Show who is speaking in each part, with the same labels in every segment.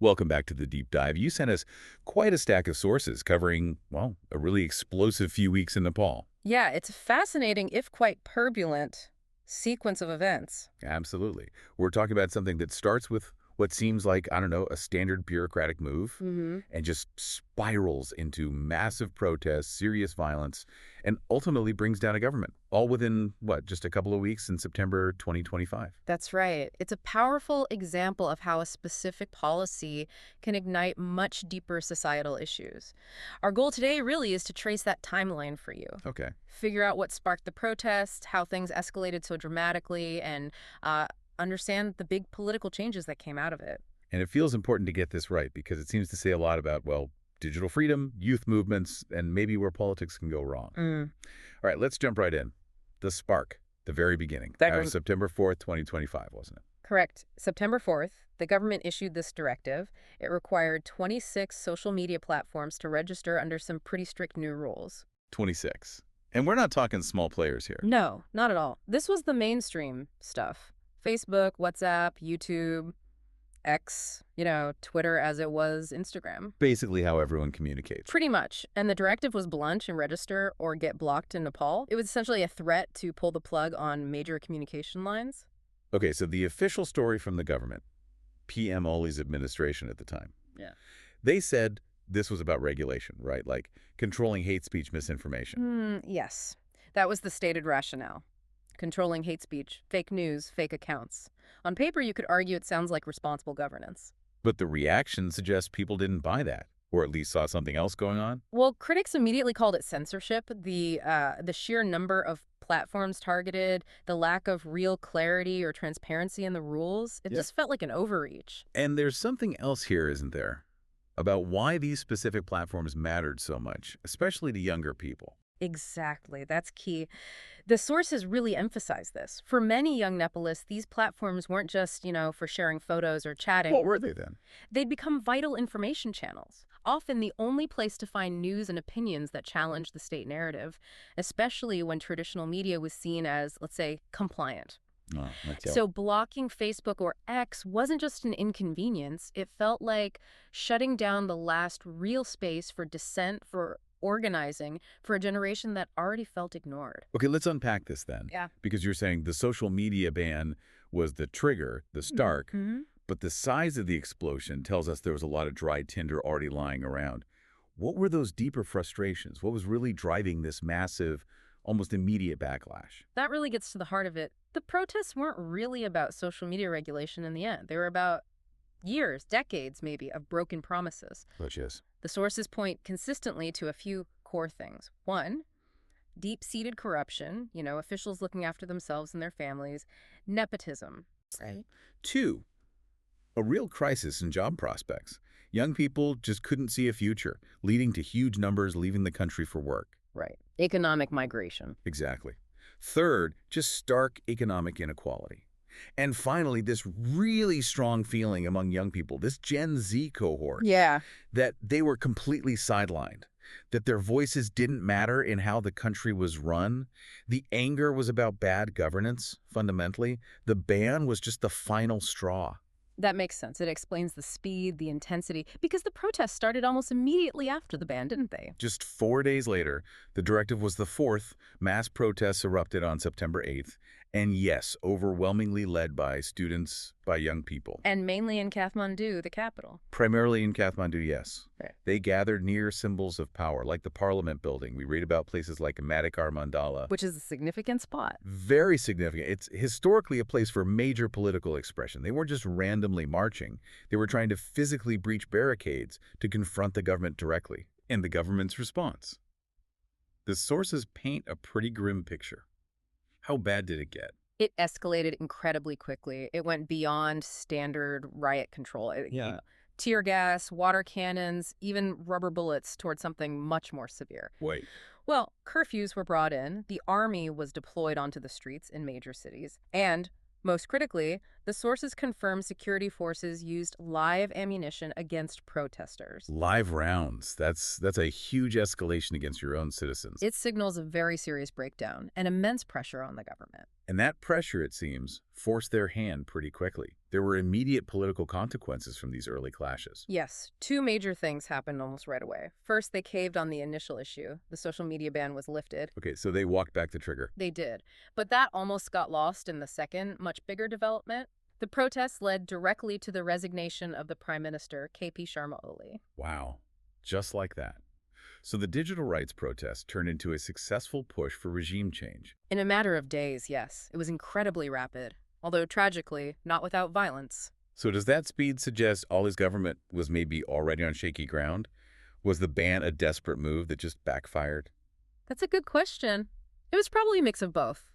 Speaker 1: Welcome back to the deep dive. You sent us quite a stack of sources covering, well, a really explosive few weeks in Nepal.
Speaker 2: Yeah, it's a fascinating, if quite turbulent, sequence of events.
Speaker 1: Absolutely. We're talking about something that starts with what seems like, I don't know, a standard bureaucratic move
Speaker 2: Hmm.
Speaker 1: and just spirals into massive protests, serious violence, and ultimately brings down a government, all within, what, just a couple of weeks in September 2025.
Speaker 2: That's right. It's a powerful example of how a specific policy can ignite much deeper societal issues. Our goal today really is to trace that timeline for you.
Speaker 1: Okay.
Speaker 2: Figure out what sparked the protest, how things escalated so dramatically, and understand the big political changes that came out of it.
Speaker 1: And it feels important to get this right because it seems to say a lot about, well, digital freedom, youth movements, and maybe where politics can go wrong.
Speaker 2: Mm.
Speaker 1: All right, let's jump right in. The spark, the very beginning.
Speaker 2: That
Speaker 1: That was
Speaker 2: goes
Speaker 1: September 4th, 2025, wasn't it?
Speaker 2: Correct. September 4th, the government issued this directive. It required 26 social media platforms to register under some pretty strict new rules.
Speaker 1: 26. And we're not talking small players here.
Speaker 2: No, not at all. This was the mainstream stuff. Facebook, WhatsApp, YouTube, X, Twitter as it was Instagram.
Speaker 1: Basically how everyone communicates.
Speaker 2: Pretty much. And the directive was blunt and register or get blocked in Nepal. It was essentially a threat to pull the plug on major communication lines.
Speaker 1: Okay, so the official story from the government, PM Oli's administration at the time,
Speaker 2: Yeah.
Speaker 1: they said this was about regulation, right? Like controlling hate speech misinformation.
Speaker 2: Yes. That was the stated rationale. Controlling hate speech, fake news, fake accounts. On paper, you could argue it sounds like responsible governance.
Speaker 1: But the reaction suggests people didn't buy that, or at least saw something else going on.
Speaker 2: Well, critics immediately called it censorship. The sheer number of platforms targeted, the lack of real clarity or transparency in the rules, it
Speaker 1: Yeah.
Speaker 2: just felt like an overreach.
Speaker 1: And there's something else here, isn't there? About why these specific platforms mattered so much, especially to younger people.
Speaker 2: Exactly. That's key. The sources really emphasize this. For many young Nepalists, these platforms weren't just, for sharing photos or chatting.
Speaker 1: What were they then?
Speaker 2: They'd become vital information channels, often the only place to find news and opinions that challenge the state narrative, especially when traditional media was seen as, let's say, compliant.
Speaker 1: Oh, that's
Speaker 2: So blocking Facebook or X wasn't just an inconvenience. It felt like shutting down the last real space for dissent, for organizing, for a generation that already felt ignored.
Speaker 1: Okay, let's unpack this then.
Speaker 2: Yeah.
Speaker 1: Because you're saying the social media ban was the trigger, the start,
Speaker 2: Mhm.
Speaker 1: but the size of the explosion tells us there was a lot of dry tinder already lying around. What were those deeper frustrations? What was really driving this massive, almost immediate backlash?
Speaker 2: That really gets to the heart of it. The protests weren't really about social media regulation in the end. They were about years, decades maybe, of broken promises.
Speaker 1: Such as?
Speaker 2: The sources point consistently to a few core things. One, deep-seated corruption, officials looking after themselves and their families. Nepotism. Right.
Speaker 1: Two, a real crisis in job prospects. Young people just couldn't see a future, leading to huge numbers leaving the country for work.
Speaker 2: Right. Economic migration.
Speaker 1: Exactly. Third, just stark economic inequality. And finally, this really strong feeling among young people, this Gen Z cohort,
Speaker 2: Yeah.
Speaker 1: that they were completely sidelined, that their voices didn't matter in how the country was run. The anger was about bad governance, fundamentally. The ban was just the final straw.
Speaker 2: That makes sense. It explains the speed, the intensity, because the protests started almost immediately after the ban, didn't they?
Speaker 1: Just 4 days later, the directive was the fourth. Mass protests erupted on September 8th. And yes, overwhelmingly led by students, by young people.
Speaker 2: And mainly in Kathmandu, the capital.
Speaker 1: Primarily in Kathmandu, yes.
Speaker 2: Right.
Speaker 1: They gathered near symbols of power, like the Parliament building. We read about places like Madikar Mandala.
Speaker 2: Which is a significant spot.
Speaker 1: Very significant. It's historically a place for major political expression. They weren't just randomly marching. They were trying to physically breach barricades to confront the government directly. And the government's response. The sources paint a pretty grim picture. How bad did it get?
Speaker 2: It escalated incredibly quickly. It went beyond standard riot control. Tear gas, water cannons, even rubber bullets toward something much more severe.
Speaker 1: Wait.
Speaker 2: Well, curfews were brought in, the army was deployed onto the streets in major cities, and, most critically, The sources confirm security forces used live ammunition against protesters.
Speaker 1: Live rounds. That's a huge escalation against your own citizens.
Speaker 2: It signals a very serious breakdown and immense pressure on the government.
Speaker 1: And that pressure, it seems, forced their hand pretty quickly. There were immediate political consequences from these early clashes.
Speaker 2: Yes, two major things happened almost right away. First, they caved on the initial issue. The social media ban was lifted.
Speaker 1: Okay, so they walked back the trigger.
Speaker 2: They did. But that almost got lost in the second, much bigger development. The protests led directly to the resignation of the Prime Minister, KP Sharma Oli.
Speaker 1: Wow, just like that. So the digital rights protest turned into a successful push for regime change.
Speaker 2: In a matter of days, yes. It was incredibly rapid, although tragically, not without violence.
Speaker 1: So does that speed suggest Ali's government was maybe already on shaky ground? Was the ban a desperate move that just backfired?
Speaker 2: That's a good question. It was probably a mix of both.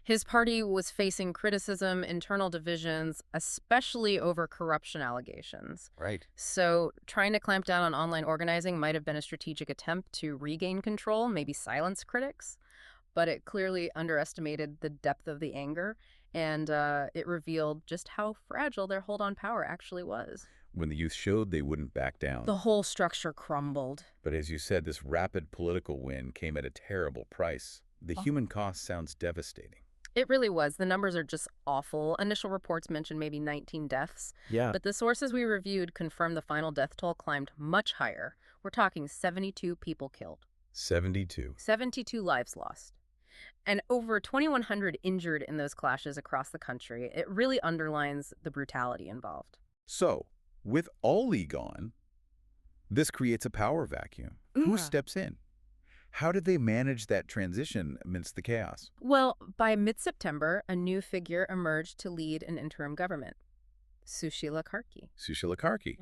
Speaker 2: His party was facing criticism, internal divisions, especially over corruption allegations.
Speaker 1: Right.
Speaker 2: So trying to clamp down on online organizing might have been a strategic attempt to regain control, maybe silence critics. But it clearly underestimated the depth of the anger, and it revealed just how fragile their hold on power actually was.
Speaker 1: When the youth showed they wouldn't back down.
Speaker 2: The whole structure crumbled.
Speaker 1: But as you said, this rapid political win came at a terrible price. The human cost sounds devastating.
Speaker 2: It really was. The numbers are just awful. Initial reports mentioned maybe 19 deaths.
Speaker 1: Yeah.
Speaker 2: But the sources we reviewed confirmed the final death toll climbed much higher. We're talking 72 people killed.
Speaker 1: 72.
Speaker 2: 72 lives lost. And over 2,100 injured in those clashes across the country. It really underlines the brutality involved.
Speaker 1: So, with Ali gone, this creates a power vacuum. Who steps in? How did they manage that transition amidst the chaos?
Speaker 2: Well, by mid-September, a new figure emerged to lead an interim government, Sushila Karki.
Speaker 1: Sushila Karki.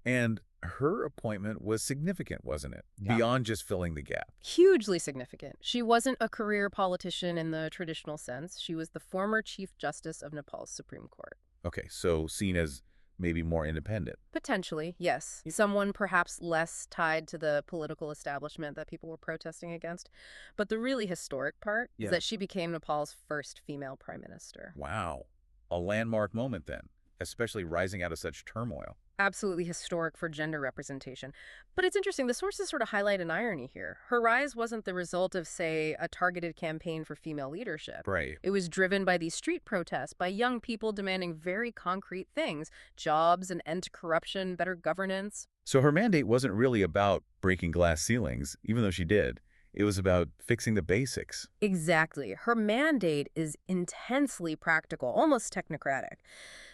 Speaker 1: And her appointment was significant, wasn't it?
Speaker 2: Yeah.
Speaker 1: Beyond just filling the gap.
Speaker 2: Hugely significant. She wasn't a career politician in the traditional sense. She was the former Chief Justice of Nepal's Supreme Court.
Speaker 1: Okay, so seen as maybe more independent.
Speaker 2: Potentially, yes. Someone perhaps less tied to the political establishment that people were protesting against. But the really historic part is that she became Nepal's first female prime minister.
Speaker 1: Wow. A landmark moment then, especially rising out of such turmoil.
Speaker 2: Absolutely historic for gender representation. But it's interesting, the sources sort of highlight an irony here. Her rise wasn't the result of, say, a targeted campaign for female leadership.
Speaker 1: Right.
Speaker 2: It was driven by these street protests, by young people demanding very concrete things: jobs, an end to corruption, better governance.
Speaker 1: So her mandate wasn't really about breaking glass ceilings, even though she did. It was about fixing the basics.
Speaker 2: Exactly. Her mandate is intensely practical, almost technocratic.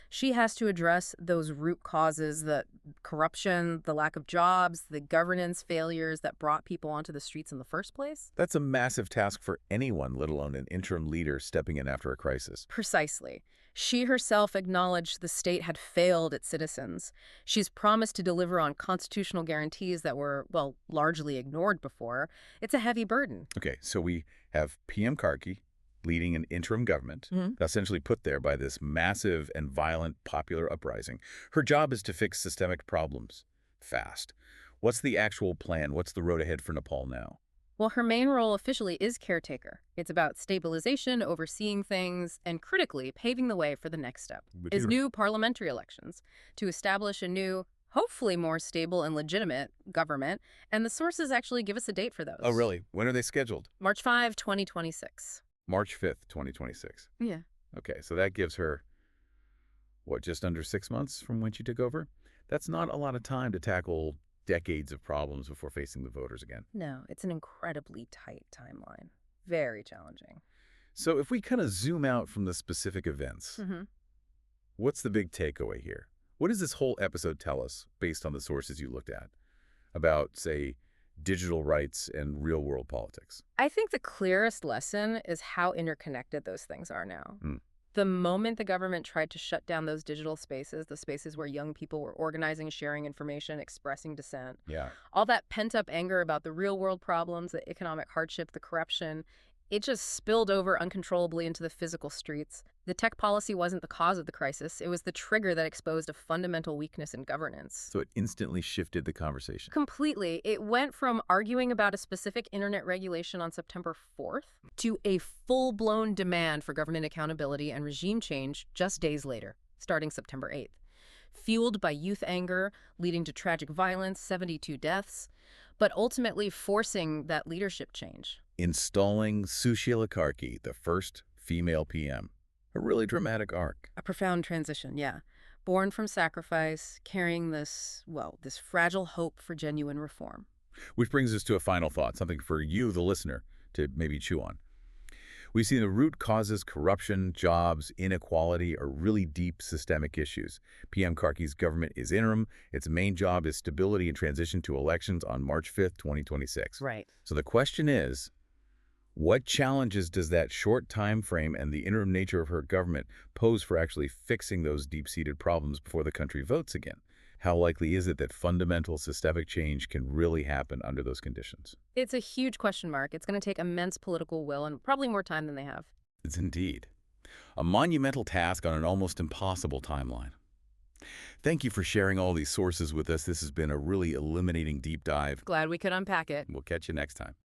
Speaker 2: She has to address those root causes, the corruption, the lack of jobs, the governance failures that brought people onto the streets in the first place.
Speaker 1: That's a massive task for anyone, let alone an interim leader stepping in after a crisis.
Speaker 2: Precisely. She herself acknowledged the state had failed its citizens. She's promised to deliver on constitutional guarantees that were, well, largely ignored before. It's a heavy burden.
Speaker 1: Okay, so we have PM Karki leading an interim government, essentially put there by this massive and violent popular uprising. Her job is to fix systemic problems fast. What's the actual plan? What's the road ahead for Nepal now?
Speaker 2: Well, her main role officially is caretaker. It's about stabilization, overseeing things, and critically paving the way for the next step, is new parliamentary elections to establish a new, hopefully more stable and legitimate government, and the sources actually give us a date for those.
Speaker 1: Oh, really? When are they scheduled?
Speaker 2: March 5, 2026.
Speaker 1: March 5th, 2026.
Speaker 2: Yeah.
Speaker 1: Okay, so that gives her, what, just under 6 months from when she took over? That's not a lot of time to tackle decades of problems before facing the voters again.
Speaker 2: No, it's an incredibly tight timeline. Very challenging.
Speaker 1: So if we kind of zoom out from the specific events, what's the big takeaway here? What does this whole episode tell us, based on the sources you looked at, about, say, digital rights and real-world politics?
Speaker 2: I think the clearest lesson is how interconnected those things are now. The moment the government tried to shut down those digital spaces, the spaces where young people were organizing, sharing information, expressing dissent, all that pent-up anger about the real-world problems, the economic hardship, the corruption, it just spilled over uncontrollably into the physical streets. The tech policy wasn't the cause of the crisis. It was the trigger that exposed a fundamental weakness in governance.
Speaker 1: So it instantly shifted the conversation.
Speaker 2: Completely. It went from arguing about a specific internet regulation on September 4th to a full-blown demand for government accountability and regime change just days later. starting September 8th. Fueled by youth anger, leading to tragic violence, 72 deaths, but ultimately forcing that leadership change.
Speaker 1: Installing Sushila Karki, the first female PM. A really dramatic arc.
Speaker 2: A profound transition, yeah. Born from sacrifice, carrying this fragile hope for genuine reform.
Speaker 1: Which brings us to a final thought, something for you, the listener, to maybe chew on. We see the root causes, corruption, jobs, inequality are really deep systemic issues. PM Karki's government is interim. Its main job is stability and transition to elections on March 5th, 2026.
Speaker 2: Right.
Speaker 1: So the question is, what challenges does that short time frame and the interim nature of her government pose for actually fixing those deep-seated problems before the country votes again? How likely is it that fundamental systemic change can really happen under those conditions?
Speaker 2: It's a huge question mark. It's going to take immense political will and probably more time than they have.
Speaker 1: It's indeed a monumental task on an almost impossible timeline. Thank you for sharing all these sources with us. This has been a really illuminating deep dive.
Speaker 2: Glad we could unpack it.
Speaker 1: We'll catch you next time.